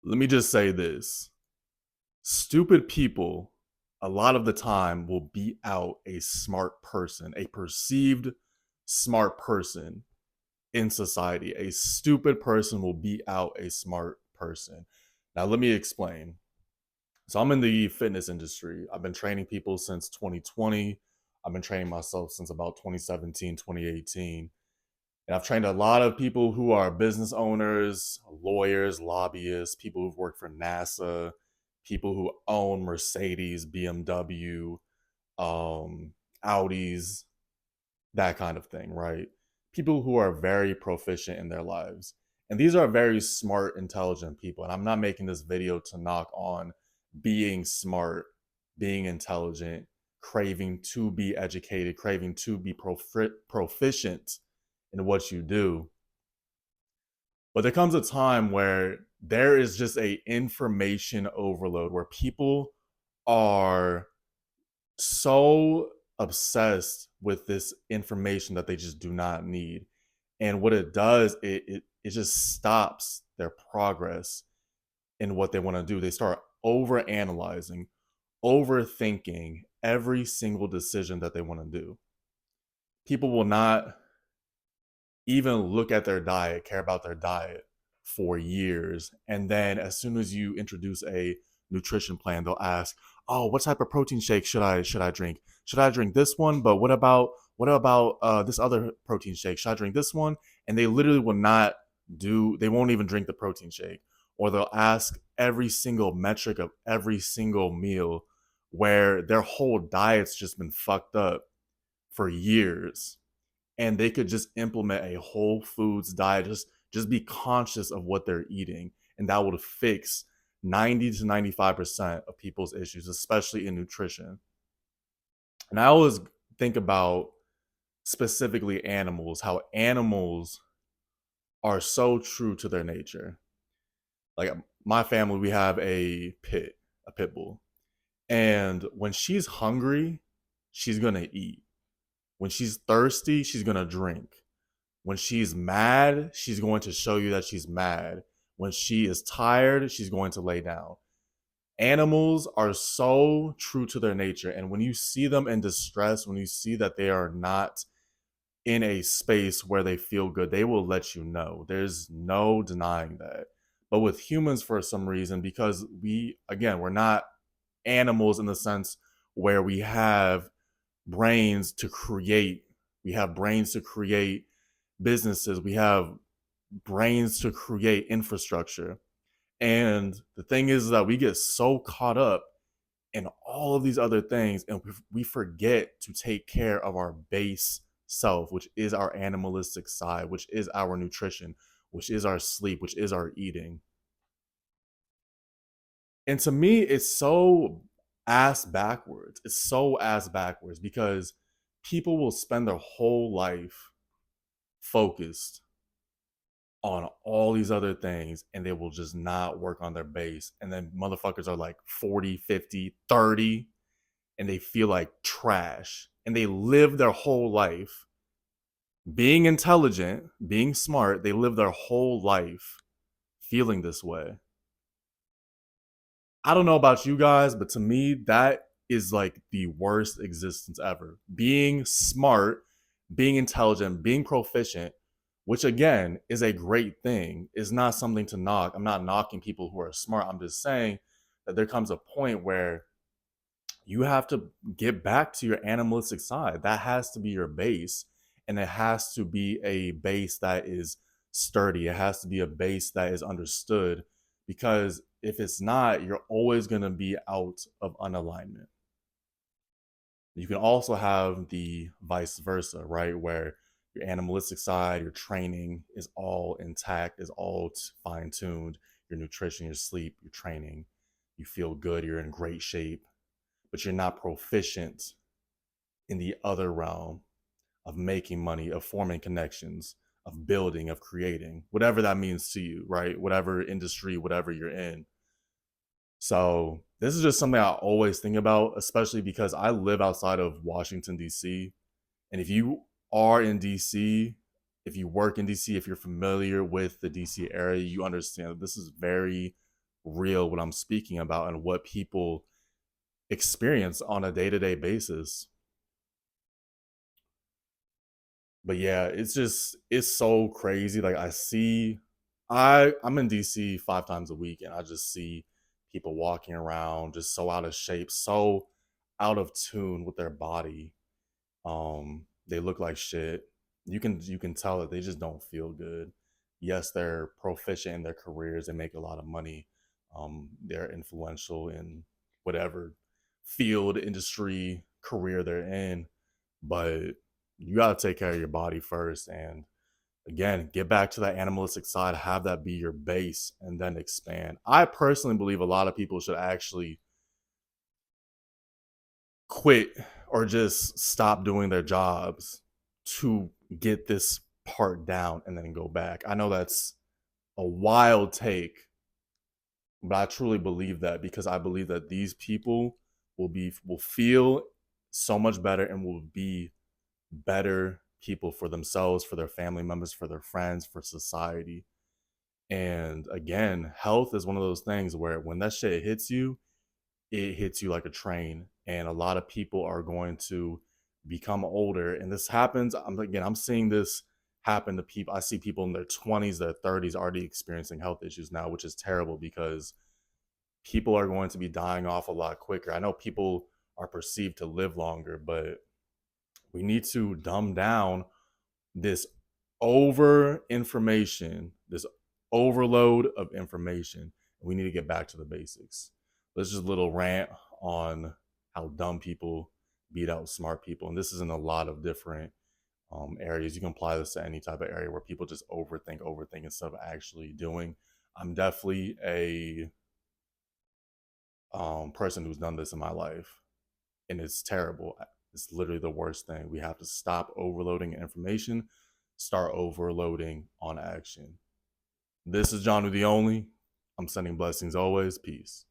Let me just say this. Stupid people, a lot of the time, will beat out a smart person, a perceived smart person in society. A stupid person will beat out a smart person. Now, let me explain. So, I'm in the fitness industry. I've been training people since 2020. I've been training myself since about 2017, 2018. And I've trained a lot of people who are business owners, lawyers, lobbyists, people who've worked for NASA, people who own Mercedes, BMW, um, Audis, that kind of thing, right? People who are very proficient in their lives. And these are very smart, intelligent people. And I'm not making this video to knock on being smart, being intelligent, craving to be educated, craving to be proficient in what you do. But there comes a time where there is just a information overload where people are so obsessed with this information that they just do not need. And what it does, it just stops their progress in what they want to do. They start over analyzing, overthinking every single decision that they want to do. People will not even look at their diet, care about their diet for years. And then as soon as you introduce a nutrition plan, they'll ask, "Oh, what type of protein shake should I drink? Should I drink this one? But what about this other protein shake? Should I drink this one?" And they literally will not do. They won't even drink the protein shake, or they'll ask every single metric of every single meal, where their whole diet's just been fucked up for years, and they could just implement a whole foods diet, just be conscious of what they're eating, and that would fix 90 to 95% of people's issues, especially in nutrition. And I always think about specifically animals, how animals are so true to their nature. Like my family, we have a pit bull, and when she's hungry, she's gonna eat. When she's thirsty, she's gonna drink. When she's mad, she's going to show you that she's mad. When she is tired, she's going to lay down. Animals are so true to their nature. And when you see them in distress, when you see that they are not in a space where they feel good, they will let you know. There's no denying that. But with humans, for some reason, because we're not animals in the sense where we have brains to create businesses, we have brains to create infrastructure. And the thing is that we get so caught up in all of these other things, and we forget to take care of our base self, which is our animalistic side, which is our nutrition, which is our sleep, which is our eating. And to me, it's so ass backwards. It's so ass backwards because people will spend their whole life focused on all these other things, and they will just not work on their base. And then motherfuckers are like 40, 50, 30, and they feel like trash. And they live their whole life being intelligent, being smart. They live their whole life feeling this way. I don't know about you guys, but to me, that is like the worst existence ever. Being smart, being intelligent, being proficient, which again is a great thing, is not something to knock. I'm not knocking people who are smart. I'm just saying that there comes a point where you have to get back to your animalistic side. That has to be your base. And it has to be a base that is sturdy. It has to be a base that is understood. Because if it's not, you're always going to be out of unalignment. You can also have the vice versa, right? Where your animalistic side, your training is all intact, is all fine tuned. Your nutrition, your sleep, your training, you feel good, you're in great shape, but you're not proficient in the other realm of making money, of forming connections, of building, of creating, whatever that means to you, right? Whatever industry, whatever you're in. So this is just something I always think about, especially because I live outside of Washington, D.C. And if you are in DC, if you work in DC, if you're familiar with the DC area, you understand that this is very real what I'm speaking about and what people experience on a day-to-day basis. But yeah, it's so crazy. Like I'm in DC 5 times a week, and I just see people walking around just so out of shape, so out of tune with their body. They look like shit. You can tell that they just don't feel good. Yes, they're proficient in their careers and make a lot of money. They're influential in whatever field, industry, career they're in, but you got to take care of your body first. And again, get back to that animalistic side, have that be your base, and then expand. I personally believe a lot of people should actually quit or just stop doing their jobs to get this part down and then go back. I know that's a wild take, but I truly believe that because I believe that these people will feel so much better and will be better people for themselves, for their family members, for their friends, for society. And again, health is one of those things where when that shit hits you, it hits you like a train. And a lot of people are going to become older. And this happens, I'm seeing this happen to people. I see people in their 20s, their 30s already experiencing health issues now, which is terrible because people are going to be dying off a lot quicker. I know people are perceived to live longer, but we need to dumb down this over information, this overload of information. We need to get back to the basics. This is just a little rant on how dumb people beat out smart people. And this is in a lot of different areas. You can apply this to any type of area where people just overthink instead of actually doing. I'm definitely a person who's done this in my life, and it's terrible. It's literally the worst thing. We have to stop overloading information, start overloading on action. This is John the Only. I'm sending blessings always. Peace.